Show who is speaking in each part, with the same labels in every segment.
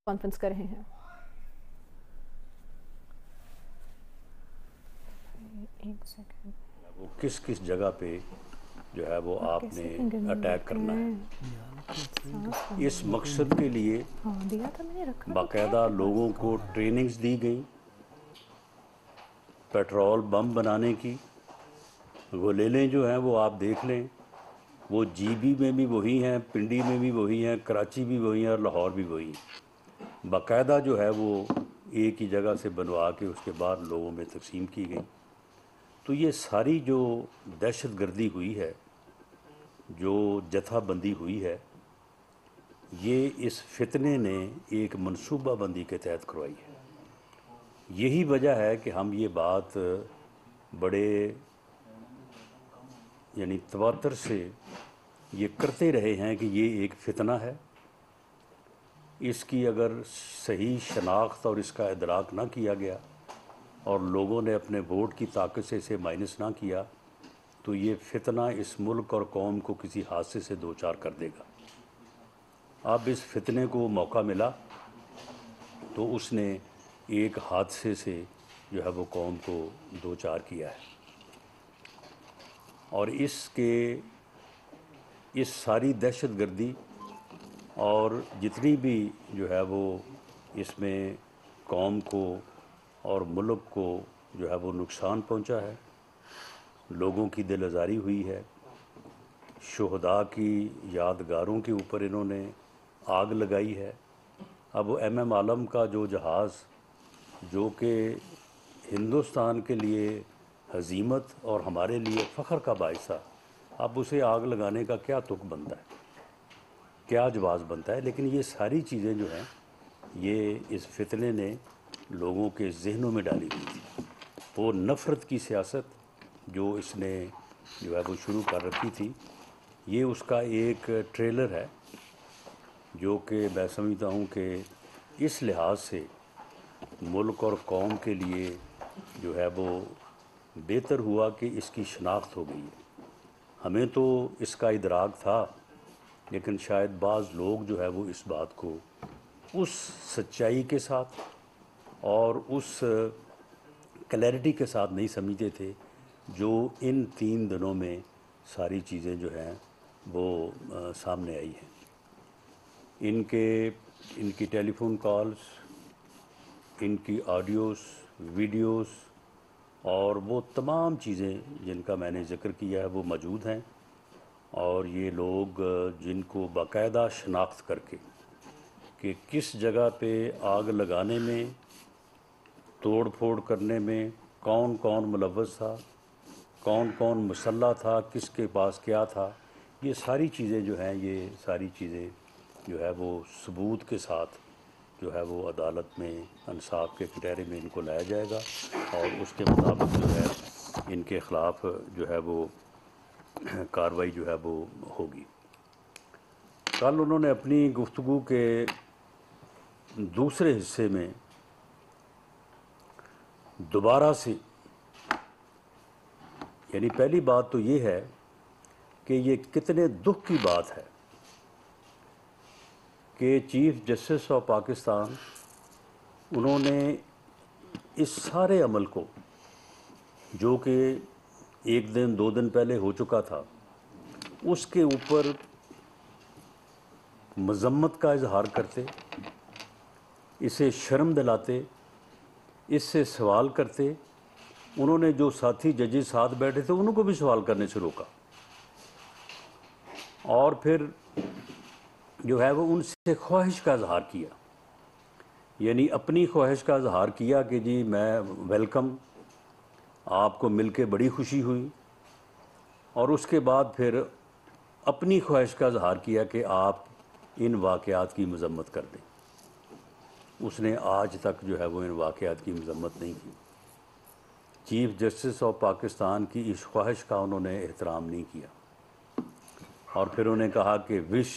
Speaker 1: Conference کر رہے ہیں۔ ایک سیکنڈ،
Speaker 2: وہ کس کس جگہ پہ جو ہے وہ آپ نے اٹیک کرنا ہے، اس مقصد کے لیے باقاعدہ لوگوں کو ٹریننگز دی گئیں، پیٹرول بم بنانے کی گولیلیں جو ہیں وہ آپ دیکھ لیں، وہ جی بی میں بھی وہی ہیں، پنڈی میں بھی وہی ہیں، کراچی بھی وہی ہیں اور لاہور بھی وہی ہیں، باقاعدہ جو ہے وہ ایک ہی جگہ سے بنوا کے اس کے بعد لوگوں میں تقسیم کی گئی۔ تو یہ ساری جو دہشت گردی ہوئی ہے، جو جتھا بندی ہوئی ہے، یہ اس فتنے نے ایک منصوبہ بندی کے تحت کروائی ہے۔ یہی وجہ ہے کہ ہم یہ بات بڑے یعنی تواتر سے یہ کرتے رہے ہیں کہ یہ ایک فتنہ ہے، اس کی اگر صحیح شناخت اور اس کا ادراک نہ کیا گیا اور لوگوں نے اپنے ووٹ کی طاقت سے اسے مائنس نہ کیا تو یہ فتنہ اس ملک اور قوم کو کسی حادثے سے دوچار کر دے گا۔ اب اس فتنے کو موقع ملا تو اس نے ایک حادثے سے جو ہے وہ قوم کو دوچار کیا ہے، اور اس ساری دہشت گردی اور جتنی بھی جو ہے وہ اس میں قوم کو اور ملک کو جو ہے وہ نقصان پہنچا ہے، لوگوں کی دل آزاری ہوئی ہے، شہداء کی یادگاروں کے اوپر انہوں نے آگ لگائی ہے۔ اب وہ ایم عالم کا جو جہاز جو کہ ہندوستان کے لیے ہزیمت اور ہمارے لیے فخر کا باعث تھا، اب اسے آگ لگانے کا کیا تک بنتا ہے، کیا جواز بنتا ہے؟ لیکن یہ ساری چیزیں جو ہیں یہ اس فتنے نے لوگوں کے ذہنوں میں ڈالی ہوئی تھی۔ وہ نفرت کی سیاست جو اس نے جو ہے وہ شروع کر رکھی تھی، یہ اس کا ایک ٹریلر ہے جو کہ میں سمجھتا ہوں کہ اس لحاظ سے ملک اور قوم کے لیے جو ہے وہ بہتر ہوا کہ اس کی شناخت ہو گئی ہے۔ ہمیں تو اس کا ادراک تھا، لیکن شاید بعض لوگ جو ہے وہ اس بات کو اس سچائی کے ساتھ اور اس کلیئرٹی کے ساتھ نہیں سمجھتے تھے جو ان 3 دنوں میں ساری چیزیں جو ہیں وہ سامنے آئی ہیں۔ ان کی ٹیلی فون کالز، ان کی آڈیوز، ویڈیوز اور وہ تمام چیزیں جن کا میں نے ذکر کیا ہے وہ موجود ہیں، اور یہ لوگ جن کو باقاعدہ شناخت کر کے کہ کس جگہ پہ آگ لگانے میں، توڑ پھوڑ کرنے میں کون کون ملوث تھا، کون کون مسلح تھا، کس کے پاس کیا تھا، یہ ساری چیزیں جو ہیں یہ ساری چیزیں جو ہے وہ ثبوت کے ساتھ جو ہے وہ عدالت میں انصاف کے کٹہرے میں ان کو لایا جائے گا، اور اس کے مطابق جو ہے ان کے خلاف جو ہے وہ کارروائی جو ہے وہ ہوگی۔ کل انہوں نے اپنی گفتگو کے دوسرے حصے میں دوبارہ سے، یعنی پہلی بات تو یہ ہے کہ یہ کتنے دکھ کی بات ہے کہ چیف جسٹس آف پاکستان انہوں نے اس سارے عمل کو جو کہ 1 دن 2 دن پہلے ہو چکا تھا، اس کے اوپر مذمت کا اظہار کرتے، اسے شرم دلاتے، اس سے سوال کرتے۔ انہوں نے جو ساتھی ججز ساتھ بیٹھے تھے انہوں کو بھی سوال کرنے سے روکا، اور پھر جو ہے وہ ان سے خواہش کا اظہار کیا، یعنی اپنی خواہش کا اظہار کیا کہ جی میں ویلکم، آپ کو مل کے بڑی خوشی ہوئی، اور اس کے بعد پھر اپنی خواہش کا اظہار کیا کہ آپ ان واقعات کی مذمت کر دیں۔ اس نے آج تک جو ہے وہ ان واقعات کی مذمت نہیں کی۔ چیف جسٹس آف پاکستان کی اس خواہش کا انہوں نے احترام نہیں کیا، اور پھر انہوں نے کہا کہ وش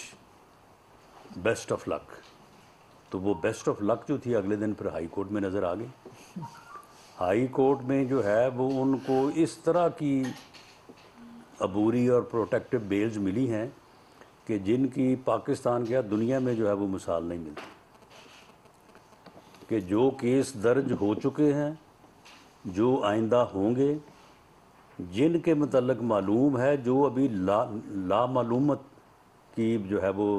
Speaker 2: بیسٹ آف لک، تو وہ بیسٹ آف لک جو تھی اگلے دن پھر ہائی کورٹ میں نظر آ گئی۔ ہائی کورٹ میں جو ہے وہ ان کو اس طرح کی عبوری اور پروٹیکٹیو بیلز ملی ہیں کہ جن کی پاکستان کے دنیا میں جو ہے وہ مثال نہیں ملتی۔ کہ جو کیس درج ہو چکے ہیں، جو آئندہ ہوں گے، جن کے متعلق معلوم ہے، جو ابھی لا معلومت کی جو ہے وہ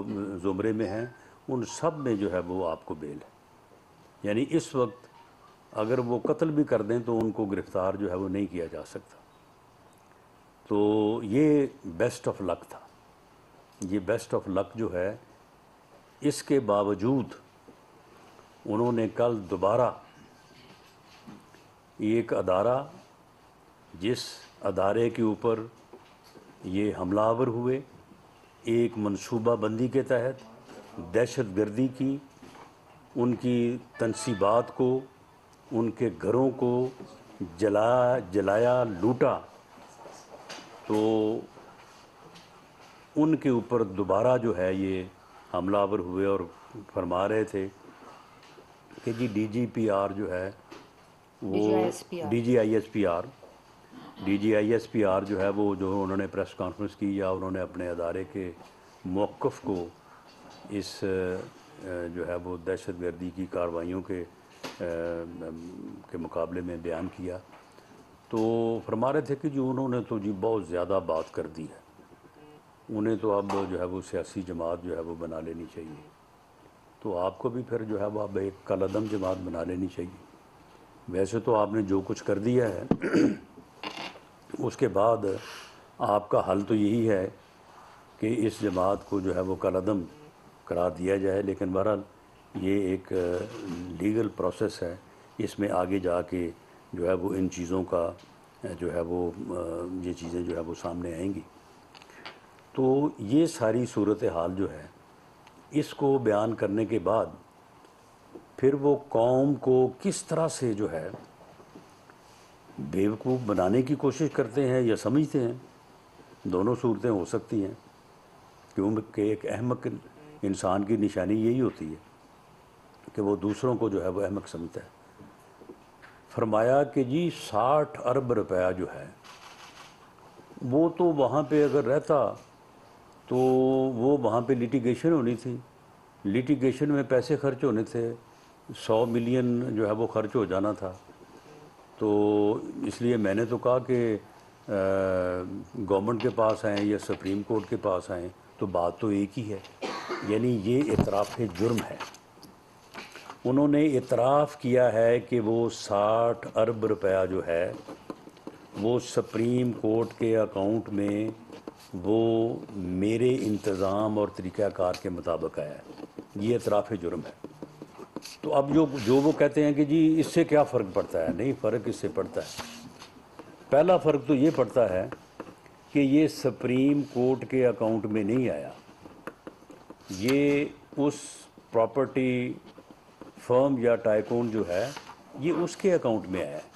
Speaker 2: زمرے میں ہیں، ان سب میں جو ہے وہ آپ کو بیل ہے۔ یعنی اس وقت اگر وہ قتل بھی کر دیں تو ان کو گرفتار جو ہے وہ نہیں کیا جا سکتا۔ تو یہ بیسٹ آف لک تھا۔ یہ بیسٹ آف لک جو ہے، اس کے باوجود انہوں نے کل دوبارہ ایک ادارہ، جس ادارے کے اوپر یہ حملہ آور ہوئے، ایک منصوبہ بندی کے تحت دہشت گردی کی، ان کی تنصیبات کو، ان کے گھروں کو جلایا لوٹا، تو ان کے اوپر دوبارہ جو ہے یہ حملہ آور ہوئے اور فرما رہے تھے کہ جی ڈی جی پی آر جو ہے وہ D G I S P R جو ہے وہ جو انہوں نے پریس کانفرنس کی، یا انہوں نے اپنے ادارے کے موقف کو اس جو ہے وہ دہشت گردی کی کارروائیوں کے مقابلے میں بیان کیا، تو فرما رہے تھے کہ جی انہوں نے تو جی بہت زیادہ بات کر دی ہے، انہیں تو اب جو ہے وہ سیاسی جماعت جو ہے وہ بنا لینی چاہیے۔ تو آپ کو بھی پھر جو ہے وہ اب ایک کالعدم جماعت بنا لینی چاہیے۔ ویسے تو آپ نے جو کچھ کر دیا ہے، اس کے بعد آپ کا حل تو یہی ہے کہ اس جماعت کو جو ہے وہ کالعدم قرار دیا جائے، لیکن بہرحال یہ ایک لیگل پروسیس ہے، اس میں آگے جا کے جو ہے وہ ان چیزوں کا جو ہے وہ یہ چیزیں جو ہے وہ سامنے آئیں گی۔ تو یہ ساری صورتحال جو ہے، اس کو بیان کرنے کے بعد پھر وہ قوم کو کس طرح سے جو ہے بیوقوف بنانے کی کوشش کرتے ہیں یا سمجھتے ہیں، دونوں صورتیں ہو سکتی ہیں، کیونکہ ایک احمق انسان کی نشانی یہی ہوتی ہے کہ وہ دوسروں کو جو ہے وہ احمق سمجھتا ہے۔ فرمایا کہ جی 60 ارب روپیہ جو ہے وہ تو وہاں پہ اگر رہتا تو وہ وہاں پہ لیٹیگیشن ہونی تھی، لیٹیگیشن میں پیسے خرچ ہونے تھے، 100 ملین جو ہے وہ خرچ ہو جانا تھا۔ تو اس لیے میں نے تو کہا کہ گورنمنٹ کے پاس آئیں یا سپریم کورٹ کے پاس آئیں، تو بات تو ایک ہی ہے، یعنی یہ اعتراف جرم ہے۔ انہوں نے اعتراف کیا ہے کہ وہ 60 ارب روپیہ جو ہے وہ سپریم کورٹ کے اکاؤنٹ میں وہ میرے انتظام اور طریقہ کار کے مطابق آیا ہے، یہ اعتراف جرم ہے۔ تو اب جو وہ کہتے ہیں کہ جی اس سے کیا فرق پڑتا ہے، نہیں، فرق اس سے پڑتا ہے۔ پہلا فرق تو یہ پڑتا ہے کہ یہ سپریم کورٹ کے اکاؤنٹ میں نہیں آیا، یہ اس پراپرٹی فرم یا ٹائکون جو ہے یہ اس کے اکاؤنٹ میں آیا ہے۔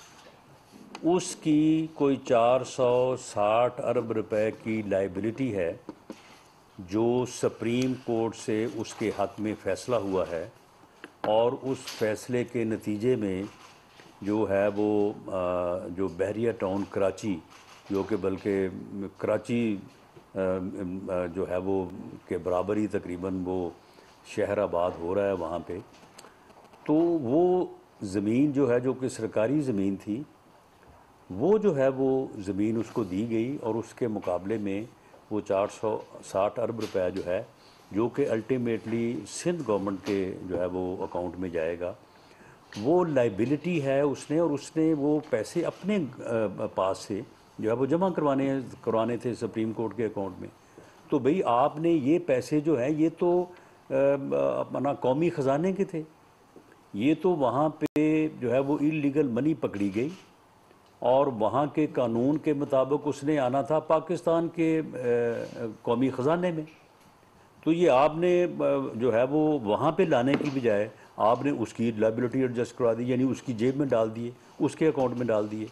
Speaker 2: اس کی کوئی 460 ارب روپے کی لائبلٹی ہے جو سپریم کورٹ سے اس کے حق میں فیصلہ ہوا ہے، اور اس فیصلے کے نتیجے میں جو ہے وہ جو بحریہ ٹاؤن کراچی، جو کہ بلکہ کراچی جو ہے وہ کے برابر ہی تقریباً وہ شہر آباد ہو رہا ہے وہاں پہ، تو وہ زمین جو ہے جو کہ سرکاری زمین تھی، وہ جو ہے وہ زمین اس کو دی گئی، اور اس کے مقابلے میں وہ 460 ارب روپیہ جو ہے، جو کہ الٹیمیٹلی سندھ گورنمنٹ کے جو ہے وہ اکاؤنٹ میں جائے گا، وہ لائبلٹی ہے اس نے، اور اس نے وہ پیسے اپنے پاس سے جو ہے وہ جمع کروانے تھے سپریم کورٹ کے اکاؤنٹ میں۔ تو بھئی آپ نے یہ پیسے جو ہیں یہ تو اپنا قومی خزانے کے تھے، یہ تو وہاں پہ جو ہے وہ انلیگل منی پکڑی گئی، اور وہاں کے قانون کے مطابق اس نے آنا تھا پاکستان کے قومی خزانے میں۔ تو یہ آپ نے جو ہے وہ وہاں پہ لانے کی بجائے آپ نے اس کی لائبلٹی ایڈجسٹ کروا دی، یعنی اس کی جیب میں ڈال دیے، اس کے اکاؤنٹ میں ڈال دیے۔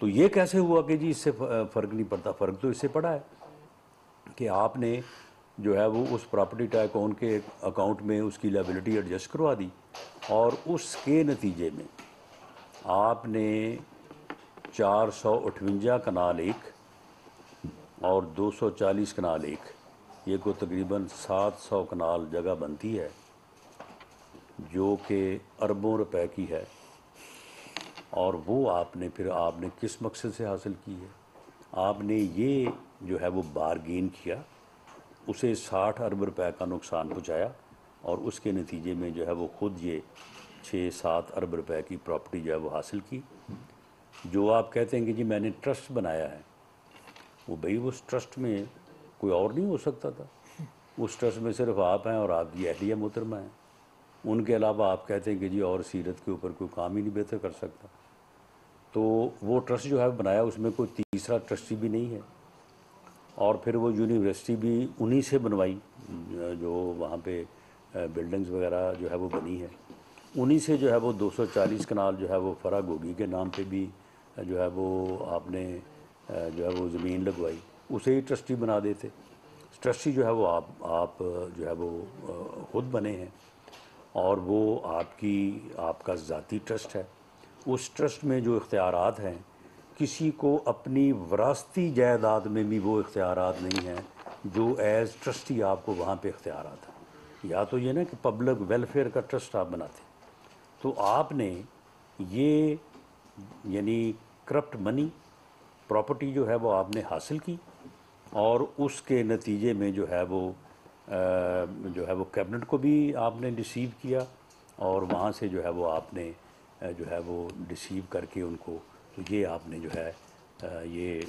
Speaker 2: تو یہ کیسے ہوا کہ جی اس سے فرق نہیں پڑتا؟ فرق تو اس سے پڑا ہے کہ آپ نے جو ہے وہ اس پراپرٹی ٹائکون کے اکاؤنٹ میں اس کی لائبلٹی ایڈجسٹ کروا دی، اور اس کے نتیجے میں آپ نے 458 کنال 1 اور 240 کنال 1، یہ کو تقریباً 700 کنال جگہ بنتی ہے، جو کہ اربوں روپے کی ہے، اور وہ آپ نے کس مقصد سے حاصل کی ہے؟ آپ نے یہ جو ہے وہ بارگین کیا، اسے 60 ارب روپے کا نقصان پہنچایا، اور اس کے نتیجے میں جو ہے وہ خود یہ 6-7 ارب روپے کی پراپرٹی جو ہے وہ حاصل کی۔ جو آپ کہتے ہیں کہ جی میں نے ٹرسٹ بنایا ہے، وہ بھئی اس ٹرسٹ میں کوئی اور نہیں ہو سکتا تھا، اس ٹرسٹ میں صرف آپ ہیں اور آپ کی اہلیہ محترمہ ہیں، ان کے علاوہ آپ کہتے ہیں کہ جی اور سیرت کے اوپر کوئی کام ہی نہیں بہتر کر سکتا۔ تو وہ ٹرسٹ جو ہے بنایا، اس میں کوئی تیسرا ٹرسٹی بھی نہیں ہے، اور پھر وہ یونیورسٹی بھی انہی سے بنوائی، جو وہاں پہ بلڈنگز وغیرہ جو ہے وہ بنی ہے، انہی سے جو ہے وہ 240 کنال جو ہے وہ فرا گوگی کے نام پہ بھی جو ہے وہ آپ نے جو ہے وہ زمین لگوائی، اسے ہی ٹرسٹی بنا دیتے۔ ٹرسٹی جو ہے وہ آپ جو ہے وہ خود بنے ہیں، اور وہ آپ کا ذاتی ٹرسٹ ہے۔ اس ٹرسٹ میں جو اختیارات ہیں، کسی کو اپنی وراثتی جائیداد میں بھی وہ اختیارات نہیں ہیں جو ایز ٹرسٹی آپ کو وہاں پہ اختیارات ہیں۔ یا تو یہ نا کہ پبلک ویلفیئر کا ٹرسٹ آپ بناتے، تو آپ نے یہ یعنی کرپٹ منی پراپرٹی جو ہے وہ آپ نے حاصل کی، اور اس کے نتیجے میں جو ہے وہ کیبنٹ کو بھی آپ نے ڈسیو کیا، اور وہاں سے جو ہے وہ آپ نے جو ہے وہ ڈسیو کر کے ان کو یہ آپ نے جو ہے یہ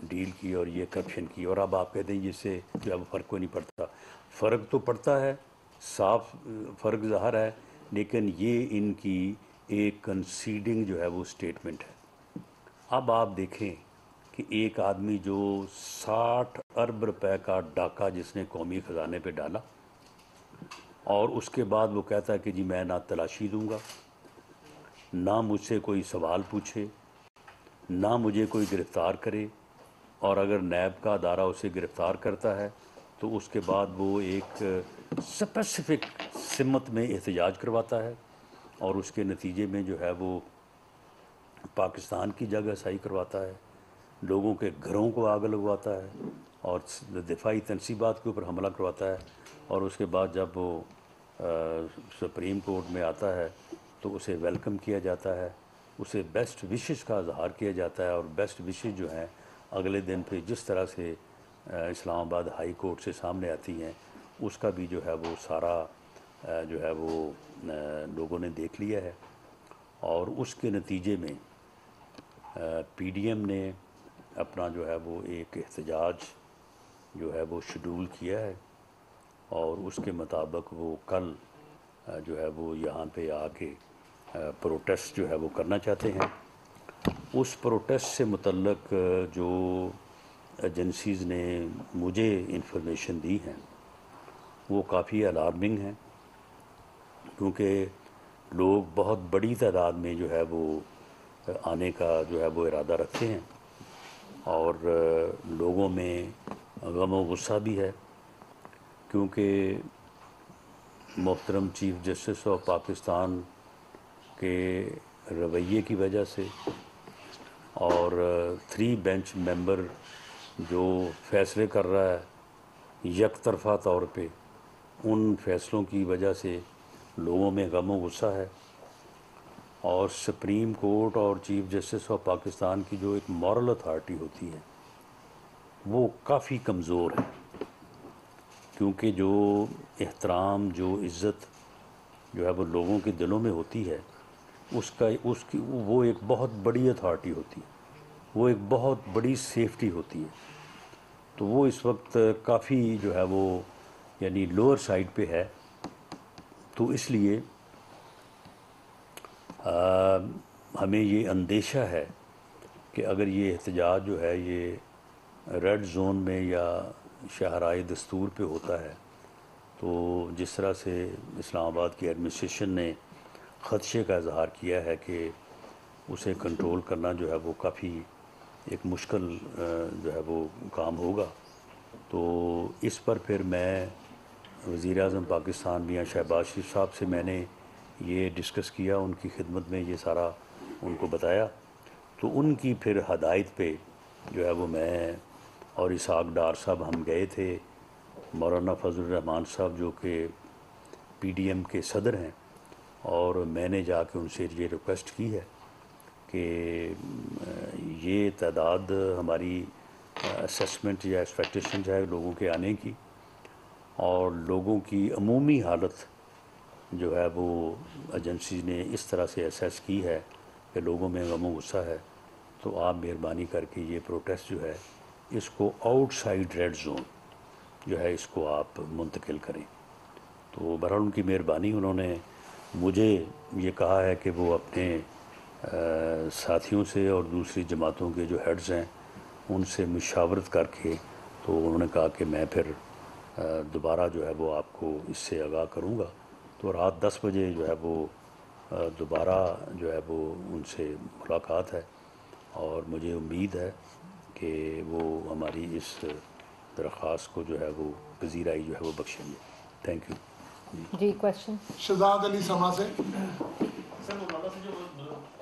Speaker 2: ڈیل کی اور یہ کرپشن کی، اور اب آپ کہتے ہیں جس سے جو ہے وہ فرق کوئی نہیں پڑتا۔ فرق تو پڑتا ہے، صاف فرق ظاہر ہے، لیکن یہ ان کی ایک کنسیڈنگ جو ہے وہ سٹیٹمنٹ ہے۔ اب آپ دیکھیں کہ ایک آدمی جو 60 ارب روپے کا ڈاکہ جس نے قومی خزانے پہ ڈالا، اور اس کے بعد وہ کہتا ہے کہ جی میں نہ تلاشی دوں گا، نہ مجھ سے کوئی سوال پوچھے، نہ مجھے کوئی گرفتار کرے، اور اگر نیب کا ادارہ اسے گرفتار کرتا ہے تو اس کے بعد وہ ایک سپیسیفک سمت میں احتجاج کرواتا ہے، اور اس کے نتیجے میں جو ہے وہ پاکستان کی جگہ سائی کرواتا ہے، لوگوں کے گھروں کو آگ لگواتا ہے، اور دفاعی تنصیبات کے اوپر حملہ کرواتا ہے، اور اس کے بعد جب وہ سپریم کورٹ میں آتا ہے تو اسے ویلکم کیا جاتا ہے، اسے بیسٹ وشز کا اظہار کیا جاتا ہے، اور بیسٹ وشز جو ہیں اگلے دن پہ جس طرح سے اسلام آباد ہائی کورٹ سے سامنے آتی ہیں، اس کا بھی جو ہے وہ سارا جو ہے وہ لوگوں نے دیکھ لیا ہے، اور اس کے نتیجے میں پی ڈی ایم نے اپنا جو ہے وہ ایک احتجاج جو ہے وہ شیڈول کیا ہے، اور اس کے مطابق وہ کل جو ہے وہ یہاں پہ آ کے پروٹیسٹ جو ہے وہ کرنا چاہتے ہیں۔ اس پروٹیسٹ سے متعلق جو ایجنسیز نے مجھے انفارمیشن دی ہیں وہ کافی الارمنگ ہیں، کیونکہ لوگ بہت بڑی تعداد میں جو ہے وہ آنے کا جو ہے وہ ارادہ رکھتے ہیں، اور لوگوں میں غم و غصہ بھی ہے، کیونکہ محترم چیف جسٹس آف پاکستان کے رویے کی وجہ سے، اور 3 بینچ ممبر جو فیصلے کر رہا ہے یک طرفہ طور پہ، ان فیصلوں کی وجہ سے لوگوں میں غم و غصہ ہے، اور سپریم کورٹ اور چیف جسٹس آف پاکستان کی جو ایک مورل اتھارٹی ہوتی ہے وہ کافی کمزور ہے، کیونکہ جو احترام، جو عزت جو ہے وہ لوگوں کے دلوں میں ہوتی ہے، وہ ایک بہت بڑی اتھارٹی ہوتی ہے، وہ ایک بہت بڑی سیفٹی ہوتی ہے، تو وہ اس وقت کافی جو ہے وہ یعنی لوور سائڈ پہ ہے۔ تو اس لیے ہمیں یہ اندیشہ ہے کہ اگر یہ احتجاج جو ہے یہ ریڈ زون میں یا شاہراہ دستور پہ ہوتا ہے، تو جس طرح سے اسلام آباد کی ایڈمنسٹریشن نے خدشے کا اظہار کیا ہے کہ اسے کنٹرول کرنا جو ہے وہ کافی ایک مشکل جو ہے وہ کام ہوگا، تو اس پر پھر میں وزیر اعظم پاکستان میاں شہباز شریف صاحب سے میں نے یہ ڈسکس کیا، ان کی خدمت میں یہ سارا ان کو بتایا، تو ان کی پھر ہدایت پہ جو ہے وہ میں اور اسحاق ڈار صاحب ہم گئے تھے، مولانا فضل الرحمان صاحب جو کہ پی ڈی ایم کے صدر ہیں، اور میں نے جا کے ان سے یہ ریکویسٹ کی ہے کہ یہ تعداد ہماری اسیسمنٹ یا ایکسپیکٹیشن ہے لوگوں کے آنے کی، اور لوگوں کی عمومی حالت جو ہے وہ ایجنسی نے اس طرح سے اسیس کی ہے کہ لوگوں میں غم و غصہ ہے، تو آپ مہربانی کر کے یہ پروٹیسٹ جو ہے اس کو آؤٹ سائڈ ریڈ زون جو ہے اس کو آپ منتقل کریں۔ تو بہرحال ان کی مہربانی، انہوں نے مجھے یہ کہا ہے کہ وہ اپنے ساتھیوں سے اور دوسری جماعتوں کے جو ہیڈز ہیں ان سے مشاورت کر کے، تو انہوں نے کہا کہ میں پھر دوبارہ جو ہے وہ آپ کو اس سے آگاہ کروں گا۔ تو رات 10 بجے جو ہے وہ دوبارہ جو ہے وہ ان سے ملاقات ہے، اور مجھے امید ہے کہ وہ ہماری اس درخواست کو جو ہے وہ پذیرائی جو ہے وہ بخشیں گے۔ Thank you.
Speaker 1: جی کویشچن
Speaker 3: شہزاد علی سما سے۔
Speaker 4: سر مولانا سے جو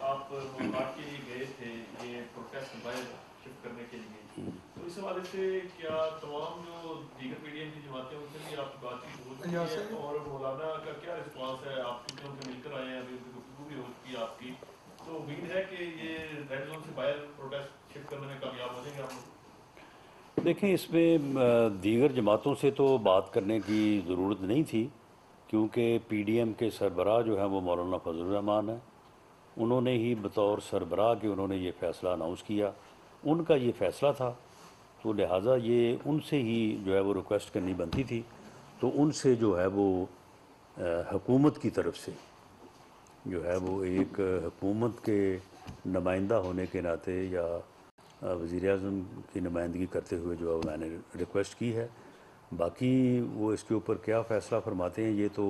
Speaker 4: آپ ملاقات کے لیے گئے تھے یہ پروٹیسٹ باہر شفٹ کرنے کے لیے، تو اس حوالے سے کیا تمام جو دیگر پی ڈی ایم کی جماعتیں ان سے بھی آپ کی بات چیت ہو چکی ہے، اور مولانا کا کیا رسپانس ہے؟ آپ کیونکہ ان سے مل کر آئے ہیں، ابھی گفتگو بھی ہو چکی ہے آپ کی، تو امید ہے کہ یہ ریڈ زون سے باہر پروٹیسٹ شفٹ کرنے میں کامیاب ہو جائیں گے آپ؟
Speaker 2: دیکھیں، اس میں دیگر جماعتوں سے تو بات کرنے کی ضرورت نہیں تھی، کیونکہ پی ڈی ایم کے سربراہ جو ہیں وہ مولانا فضل الرحمان ہیں، انہوں نے ہی بطور سربراہ کے انہوں نے یہ فیصلہ اناؤنس کیا، ان کا یہ فیصلہ تھا، تو لہٰذا یہ ان سے ہی جو ہے وہ ریکویسٹ کرنی بنتی تھی۔ تو ان سے جو ہے وہ حکومت کی طرف سے جو ہے وہ ایک حکومت کے نمائندہ ہونے کے ناطے یا وزیر اعظم کی نمائندگی کرتے ہوئے جو ہے میں نے ریکویسٹ کی ہے۔ باقی وہ اس کے اوپر کیا فیصلہ فرماتے ہیں یہ تو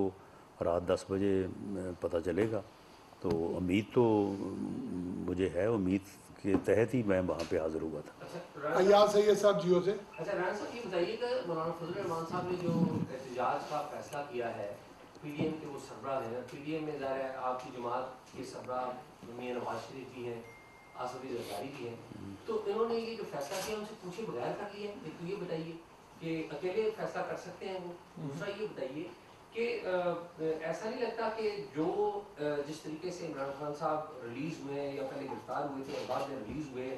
Speaker 2: رات 10 بجے پتہ چلے گا، تو امید تو مجھے ہے، امید کے تحت ہی میں وہاں پہ حاضر ہوا تھا۔
Speaker 3: ایاز سید صاحب جیو سے۔
Speaker 5: اچھا رانا صاحب یہ بتائیے کہ مولانا فضل الرحمان صاحب نے جو احتجاج کا فیصلہ کیا ہے، پی ڈی ایم کے وہ سربراہ ہیں، پی ڈی ایم میں ظاہر ہے آپ کی جماعت کے سربراہ میاں نواز شریف بھی ہیں، آصف علی زرداری بھی ہیں، تو انہوں نے یہ جو فیصلہ کیا ان سے پوچھے بغیر کر لیا ہے؟ ایک تو یہ بتائیے کہ اکیلے فیصلہ کر سکتے ہیں وہ، دوسرا یہ بتائیے کہ ایسا نہیں لگتا کہ جو جس طریقے سے عمران خان صاحب ریلیز ہوئے یا پہلے گرفتار ہوئے تھے اور بعد میں ریلیز ہوئے،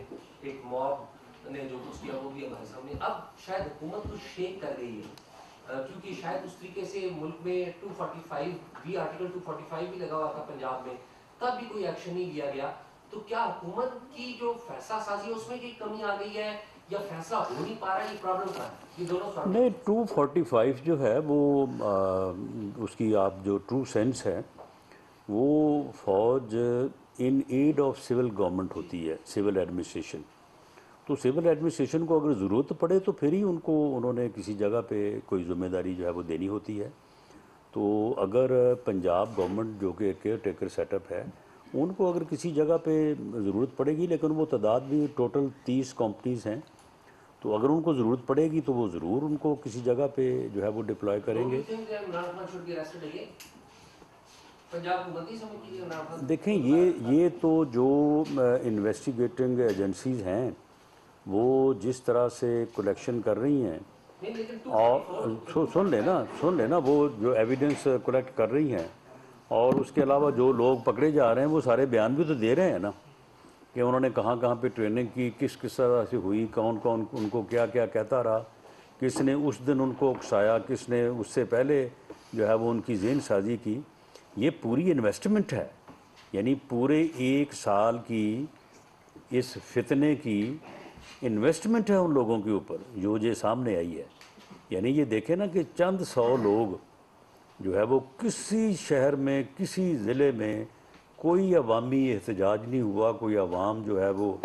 Speaker 5: ایک موب نے جو کچھ کیا وہ بھی ہمارے سامنے، اب شاید حکومت کچھ شیک کر گئی ہے، کیونکہ شاید اس طریقے سے ملک میں 245 بھی آرٹیکل 245 بھی لگا ہوا تھا پنجاب میں، تب بھی کوئی ایکشن نہیں لیا گیا، تو کیا حکومت کی جو فیصلہ سازی ہے اس میں کوئی کمی آ گئی ہے یا فیصلہ ہو نہیں پا رہا ہے؟ یہ پرابلم کا ہے، یہ دونوں سوال۔
Speaker 2: نہیں، 245 جو ہے وہ اس کی آپ جو ٹرو سینس ہے وہ فوج ان ایڈ آف سول گورنمنٹ ہوتی ہے، سول ایڈمنسٹریشن، تو سول ایڈمنسٹریشن کو اگر ضرورت پڑے تو پھر ہی ان کو انہوں نے کسی جگہ پہ کوئی ذمہ داری جو ہے وہ دینی ہوتی ہے۔ تو اگر پنجاب گورنمنٹ جو کہ کیئر ٹیکر سیٹ اپ ہے، ان کو اگر کسی جگہ پہ ضرورت پڑے گی، لیکن وہ تعداد بھی ٹوٹل 30 کمپنیز ہیں، تو اگر ان کو ضرورت پڑے گی تو وہ ضرور ان کو کسی جگہ پہ جو ہے وہ ڈپلوائے کریں گے۔ دیکھیں، یہ تو جو انویسٹیگیٹنگ ایجنسیز ہیں وہ جس طرح سے کلیکشن کر رہی ہیں، اور سن لیں نا وہ جو ایویڈنس کلیکٹ کر رہی ہیں، اور اس کے علاوہ جو لوگ پکڑے جا رہے ہیں وہ سارے بیان بھی تو دے رہے ہیں نا کہ انہوں نے کہاں کہاں پہ ٹریننگ کی، کس طرح سے ہوئی، کون کون ان کو کیا کیا کہتا رہا، کس نے اس دن ان کو اکسایا، کس نے اس سے پہلے جو ہے وہ ان کی ذہن سازی کی۔ یہ پوری انویسٹمنٹ ہے، یعنی پورے 1 سال کی اس فتنے کی انویسٹمنٹ ہے ان لوگوں کے اوپر جو یہ سامنے آئی ہے۔ یعنی یہ دیکھیں نا کہ چند 100 لوگ جو ہے وہ کسی شہر میں، کسی ضلع میں کوئی عوامی احتجاج نہیں ہوا، کوئی عوام جو ہے وہ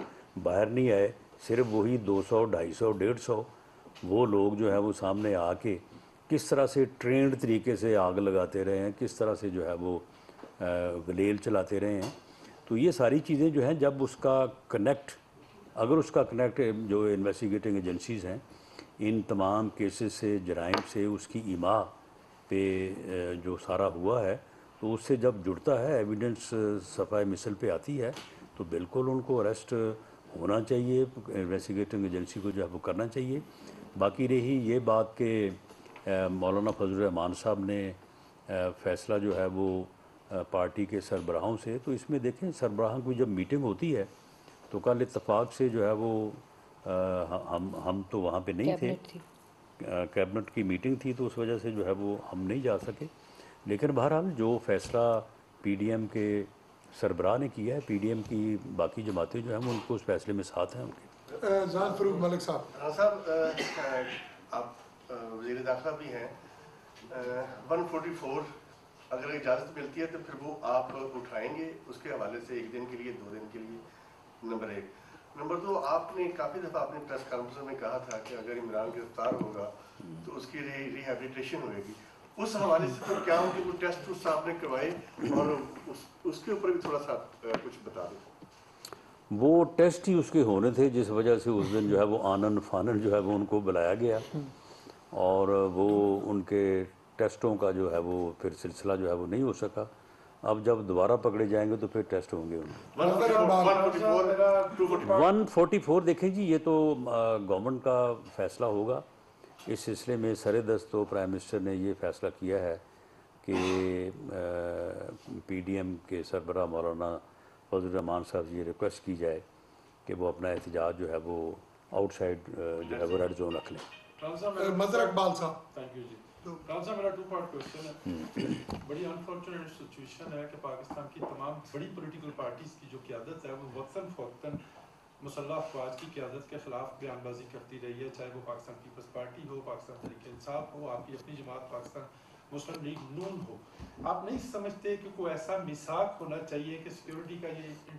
Speaker 2: باہر نہیں آئے، صرف وہی 200 250 150 وہ لوگ جو ہے وہ سامنے آ کے کس طرح سے ٹرینڈ طریقے سے آگ لگاتے رہے ہیں، کس طرح سے جو ہے وہ گلیل چلاتے رہے ہیں۔ تو یہ ساری چیزیں جو ہیں جب اس کا کنیکٹ، اگر اس کا کنیکٹ جو انویسٹیگیٹنگ ایجنسیز ہیں ان تمام کیسز سے، جرائم سے، اس کی ایما پہ جو سارا ہوا ہے، تو اس سے جب جڑتا ہے، ایویڈنس صفحہ مثل پہ آتی ہے، تو بالکل ان کو اریسٹ ہونا چاہیے، انویسٹیگیٹنگ ایجنسی کو جو ہے وہ کرنا چاہیے۔ باقی رہی یہ بات کہ مولانا فضل الرحمان صاحب نے فیصلہ جو ہے وہ پارٹی کے سربراہوں سے، تو اس میں دیکھیں سربراہوں کی جب میٹنگ ہوتی ہے تو کل اتفاق سے جو ہے وہ ہم تو وہاں پہ نہیں تھے، کیبنٹ کی میٹنگ تھی تو اس وجہ سے جو ہے وہ ہم نہیں جا سکے، لیکن بہرحال جو فیصلہ پی ڈی ایم کے سربراہ نے کیا ہے، پی ڈی ایم کی باقی جماعتیں جو ہیں وہ ان کو اس فیصلے میں ساتھ ہیں ان کے۔
Speaker 3: جان فروغ ملک صاحب،
Speaker 6: ہاں صاحب، آپ وزیر داخلہ بھی ہیں، 144 اگر اجازت ملتی ہے تو پھر وہ آپ اٹھائیں گے اس کے حوالے سے 1 دن کے لیے 2 دن کے لیے؟ نمبر 1۔ نمبر 2، آپ نے کافی دفعہ اپنے پریس کانفرنس میں کہا تھا کہ اگر عمران گرفتار ہوگا تو اس کی ریہیبلیٹیشن ہوئے گی، اس حوالے سے تو کیا ہو کہ وہ ٹیسٹ اس آپ نے کروائے، اور اس کے اوپر بھی تھوڑا سا کچھ بتا دیں۔
Speaker 2: وہ ٹیسٹ ہی اس کے ہونے تھے جس وجہ سے اس دن جو ہے وہ آنن فانن جو ہے وہ ان کو بلایا گیا، اور وہ ان کے ٹیسٹوں کا جو ہے وہ پھر سلسلہ جو ہے وہ نہیں ہو سکا۔ اب جب دوبارہ پکڑے جائیں گے تو پھر ٹیسٹ ہوں گے ان کے۔ 144 دیکھیں جی، یہ تو گورنمنٹ کا فیصلہ ہوگا اس سلسلے میں۔ سر دست تو پرائم منسٹر نے یہ فیصلہ کیا ہے کہ پی ڈی ایم کے سربراہ مولانا فضل الرحمان صاحب سے یہ ریکویسٹ کی جائے کہ وہ اپنا احتجاج جو ہے وہ آؤٹ سائڈ جو ہے وہ ریڈ زون رکھ لیں۔
Speaker 3: مظہر اقبال صاحب،
Speaker 7: تھینک یو جی۔ راہل صاحب، میرا 2 پارٹ کوشچن ہے۔ بڑی انفارچونیٹ سچویشن ہے کہ پاکستان کی تمام بڑی پولیٹیکل پارٹیز کی جو قیادت ہے وہ وقتاً فوقتاً مسلح افواج کی قیادت کے خلاف بیان بازی کرتی رہی ہے، چاہے وہ پاکستان پیپلز پارٹی ہو، پاکستان تحریک انصاف ہو، آپ کی اپنی جماعت پاکستان مسلم لیگ نون ہو۔ آپ نہیں سمجھتے کہ کوئی ایسا میثاق ہونا چاہیے کہ سیکیورٹی کا یہ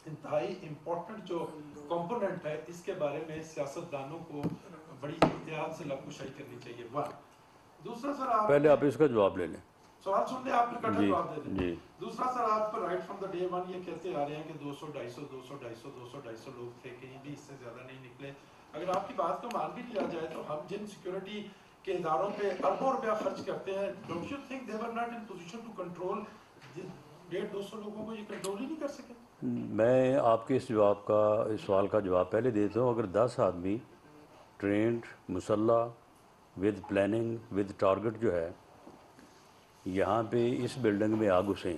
Speaker 7: انتہائی امپورٹنٹ جو کمپوننٹ ہے اس کے بارے میں سیاستدانوں کو بڑی احتیاط سے لبکشائی کرنی چاہیے؟ 1۔ دوسرا سر، آپ
Speaker 2: پہلے آپ اس کا جواب لے لیں۔
Speaker 7: سوال سن لیں، آپ نے کٹا جواب دے دیں۔
Speaker 2: جی۔
Speaker 7: دوسرا سر، آپ رائٹ فرام دا ڈے 1 یہ کہتے آ رہے ہیں کہ 200 250 لوگ تھے، کہیں بھی اس سے زیادہ نہیں نکلے۔ اگر آپ کی بات کو مان بھی لیا جائے تو ہم جن سیکیورٹی کے اداروں پہ اربوں روپیہ خرچ کرتے ہیں، don't you think they were not in position to control 150 لوگوں کو؟ یہ کنٹرول ہی نہیں کر سکے۔
Speaker 2: میں آپ کے اس سوال کا جواب پہلے دیتا ہوں۔ اگر 10 آدمی ٹرینڈ مسلح ود پلاننگ ود ٹارگٹ جو ہے یہاں پہ اس بلڈنگ میں آ گھسیں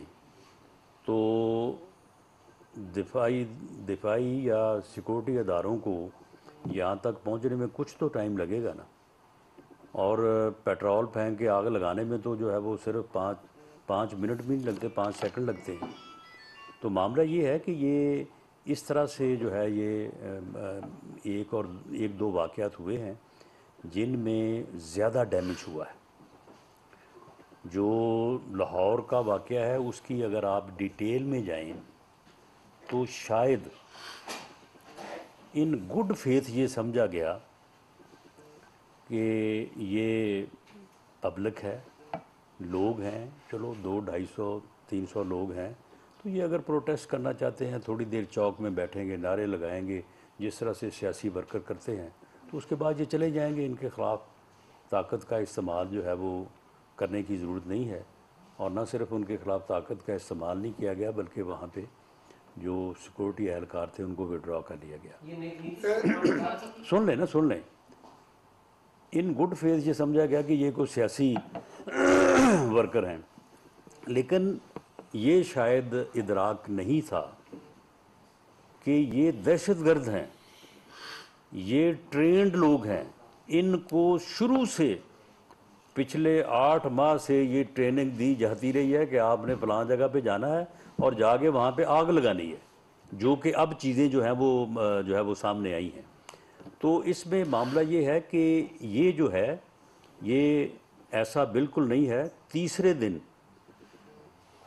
Speaker 2: تو دفاعی یا سیکورٹی اداروں کو یہاں تک پہنچنے میں کچھ تو ٹائم لگے گا نا، اور پیٹرول پھینک کے آگ لگانے میں تو جو ہے وہ صرف 5 منٹ بھی نہیں لگتے، 5 سیکنڈ لگتے ہیں۔ تو معاملہ یہ ہے کہ یہ اس طرح سے جو ہے یہ ایک دو واقعات ہوئے ہیں جن میں زیادہ ڈیمیج ہوا ہے۔ جو لاہور کا واقعہ ہے اس کی اگر آپ ڈیٹیل میں جائیں تو شاید ان گڈ فیتھ یہ سمجھا گیا کہ یہ پبلک ہے، لوگ ہیں، چلو 200 250 300 لوگ ہیں، تو یہ اگر پروٹیسٹ کرنا چاہتے ہیں تھوڑی دیر چوک میں بیٹھیں گے، نعرے لگائیں گے جس طرح سے سیاسی ورکر کرتے ہیں، تو اس کے بعد یہ چلے جائیں گے۔ ان کے خلاف طاقت کا استعمال جو ہے وہ کرنے کی ضرورت نہیں ہے، اور نہ صرف ان کے خلاف طاقت کا استعمال نہیں کیا گیا بلکہ وہاں پہ جو سیکورٹی اہلکار تھے ان کو وڈرا کر لیا گیا۔ سن لیں ان گڈ فیتھ یہ سمجھا گیا کہ یہ کوئی سیاسی ورکر ہیں، لیکن یہ شاید ادراک نہیں تھا کہ یہ دہشت گرد ہیں، یہ ٹرینڈ لوگ ہیں، ان کو شروع سے پچھلے 8 ماہ سے یہ ٹریننگ دی جاتی رہی ہے کہ آپ نے فلاں جگہ پہ جانا ہے اور جا کے وہاں پہ آگ لگانی ہے، جو کہ اب چیزیں جو ہیں وہ سامنے آئی ہیں۔ تو اس میں معاملہ یہ ہے کہ یہ جو ہے یہ ایسا بالکل نہیں ہے۔ تیسرے دن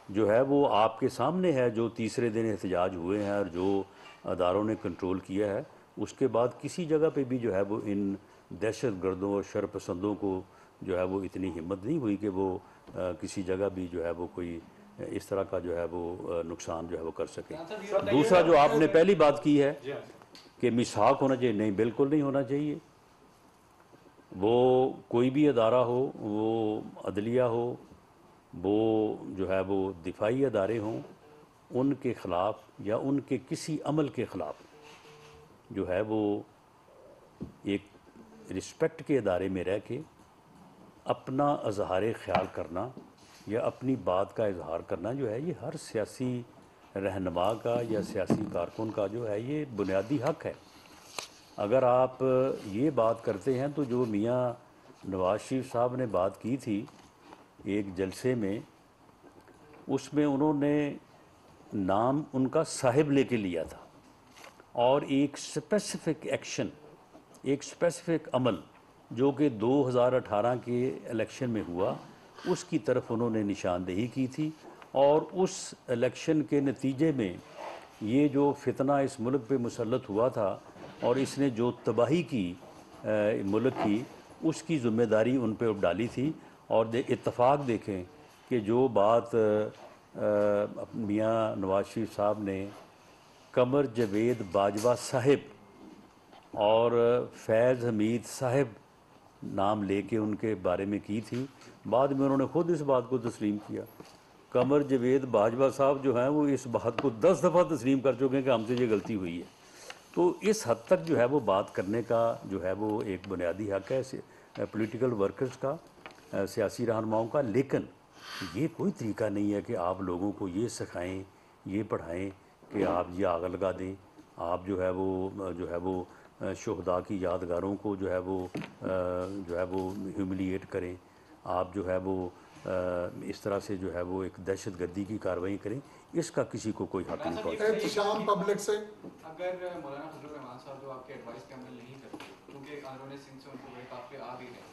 Speaker 2: جو ہے وہ آپ کے سامنے ہے، جو تیسرے دن احتجاج ہوئے ہیں اور جو اداروں نے کنٹرول کیا ہے، اس کے بعد کسی جگہ پہ بھی جو ہے وہ ان دہشت گردوں اور شر پسندوں کو جو ہے وہ اتنی ہمت نہیں ہوئی کہ وہ کسی جگہ بھی جو ہے وہ کوئی اس طرح کا جو ہے وہ نقصان جو ہے وہ کر سکے۔ دوسرا جو آپ نے پہلی بات کی ہے کہ میثاق ہونا چاہیے، نہیں، بالکل نہیں ہونا چاہیے۔ وہ کوئی بھی ادارہ ہو، وہ عدلیہ ہو، وہ جو ہے وہ دفاعی ادارے ہوں، ان کے خلاف یا ان کے کسی عمل کے خلاف جو ہے وہ ایک رسپیکٹ کے ادارے میں رہ کے اپنا اظہار خیال کرنا یا اپنی بات کا اظہار کرنا جو ہے یہ ہر سیاسی رہنما کا یا سیاسی کارکن کا جو ہے یہ بنیادی حق ہے۔ اگر آپ یہ بات کرتے ہیں تو جو میاں نواز شریف صاحب نے بات کی تھی ایک جلسے میں، اس میں انہوں نے نام ان کا صاحب لے کے لیا تھا، اور ایک اسپیسیفک ایکشن، ایک اسپیسیفک عمل جو کہ 2018 کے الیکشن میں ہوا، اس کی طرف انہوں نے نشاندہی کی تھی، اور اس الیکشن کے نتیجے میں یہ جو فتنہ اس ملک پہ مسلط ہوا تھا اور اس نے جو تباہی کی ملک کی، اس کی ذمہ داری ان پہ ڈالی تھی۔ اور اتفاق دیکھیں کہ جو بات میاں نواز شریف صاحب نے قمر جاوید باجوہ صاحب اور فیض حمید صاحب نام لے کے ان کے بارے میں کی تھی، بعد میں انہوں نے خود اس بات کو تسلیم کیا۔ قمر جاوید باجوہ صاحب جو ہیں وہ اس بات کو 10 دفعہ تسلیم کر چکے ہیں کہ ہم سے یہ غلطی ہوئی ہے۔ تو اس حد تک جو ہے وہ بات کرنے کا جو ہے وہ ایک بنیادی حق ہے پولیٹیکل ورکرز کا، سیاسی رہنماؤں کا، لیکن یہ کوئی طریقہ نہیں ہے کہ آپ لوگوں کو یہ سکھائیں، یہ پڑھائیں کہ آپ یہ آگ لگا دیں، آپ جو ہے وہ شہداء کی یادگاروں کو جو ہے وہ ہیوملیٹ کریں، آپ جو ہے وہ اس طرح سے جو ہے وہ ایک دہشت گردی کی کارروائی کریں، اس کا کسی کو کوئی حق نہیں پڑتا۔
Speaker 3: احتشام پبلک سے
Speaker 8: اگر مولانا فضل الرحمان صاحب جو آپ کے ایڈوائس پہ عمل نہیں کرتے کیونکہ آندرون سنگھ سے ان کو بڑے قافلے آ بھی گئے،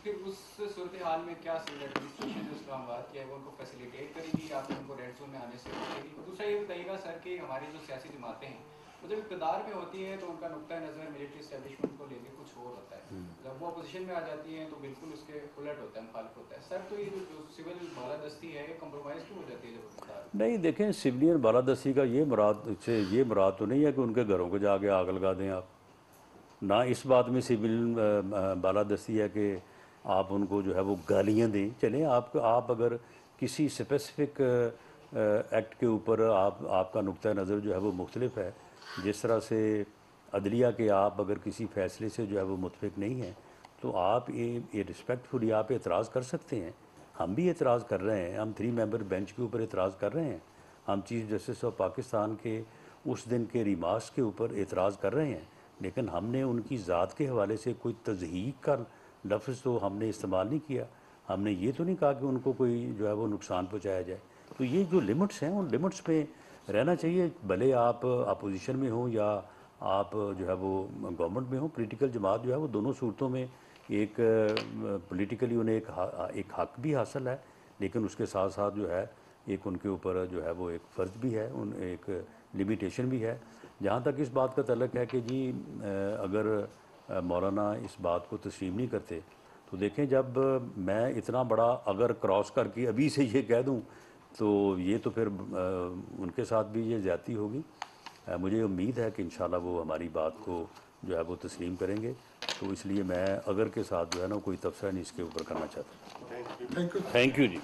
Speaker 8: پھر اس صورتحال میں کیا ایڈمنسٹریشن جو اسلام آباد کی ہے وہ ان کو فیسیلیٹیٹ کرے گی یا پھر ان کو ریڈ زون میں آنے سے روکے گی؟ دوسرا یہ بتائیے گا سر کہ ہماری جو سیاسی جماعتیں ہیں وہ جب اقتدار میں ہوتی ہیں تو ان کا نقطۂ نظر ملٹری اسٹیبلشمنٹ کو لے کے کچھ اور ہوتا ہے، جب وہ اپوزیشن میں آ جاتی ہیں تو بالکل اس کے الٹ ہوتا ہے، مخالف ہوتا ہے۔ سر تو یہ جو سول بالادستی ہے یہ کمپرومائز کیوں ہو جاتی ہے جب اقتدار؟
Speaker 2: نہیں دیکھیں، سولین بالادستی کا یہ مراد تو نہیں ہے کہ ان کے گھروں کو جا کے آگ لگا دیں آپ، نہ اس بات میں سولین بالادستی ہے کہ آپ ان کو جو ہے وہ گالیاں دیں۔ چلیں آپ اگر کسی اسپیسیفک ایکٹ کے اوپر آپ کا نقطۂ نظر جو ہے وہ مختلف ہے، جس طرح سے عدلیہ کے آپ اگر کسی فیصلے سے جو ہے وہ متفق نہیں ہیں تو آپ یہ رسپیکٹفلی آپ اعتراض کر سکتے ہیں۔ ہم بھی اعتراض کر رہے ہیں، ہم 3 ممبر بینچ کے اوپر اعتراض کر رہے ہیں، ہم چیف جسٹس آف پاکستان کے اس دن کے ریمارکس کے اوپر اعتراض کر رہے ہیں، لیکن ہم نے ان کی ذات کے حوالے سے کوئی تضحیق کا لفظ تو ہم نے استعمال نہیں کیا۔ ہم نے یہ تو نہیں کہا کہ ان کو کوئی جو ہے وہ نقصان پہنچایا جائے۔ تو یہ جو لمٹس ہیں ان لمٹس میں رہنا چاہیے، بھلے آپ اپوزیشن میں ہوں یا آپ جو ہے وہ گورنمنٹ میں ہوں۔ پولیٹیکل جماعت جو ہے وہ دونوں صورتوں میں ایک پولیٹیکلی انہیں ایک حق بھی حاصل ہے، لیکن اس کے ساتھ ساتھ جو ہے ایک ان کے اوپر جو ہے وہ ایک فرض بھی ہے، ایک لمیٹیشن بھی ہے۔ جہاں تک اس بات کا تعلق ہے کہ جی اگر مولانا اس بات کو تسلیم نہیں کرتے تو دیکھیں، جب میں اتنا بڑا اگر کراس کر کے ابھی سے یہ کہہ دوں تو یہ تو پھر ان کے ساتھ بھی یہ زیادتی ہوگی۔ مجھے امید ہے کہ انشاءاللہ وہ ہماری بات کو جو ہے وہ تسلیم کریں گے، تو اس لیے میں اگر کے ساتھ جو ہے نا کوئی تبصرہ نہیں اس کے اوپر کرنا چاہتا۔
Speaker 3: Thank you
Speaker 2: thank you G.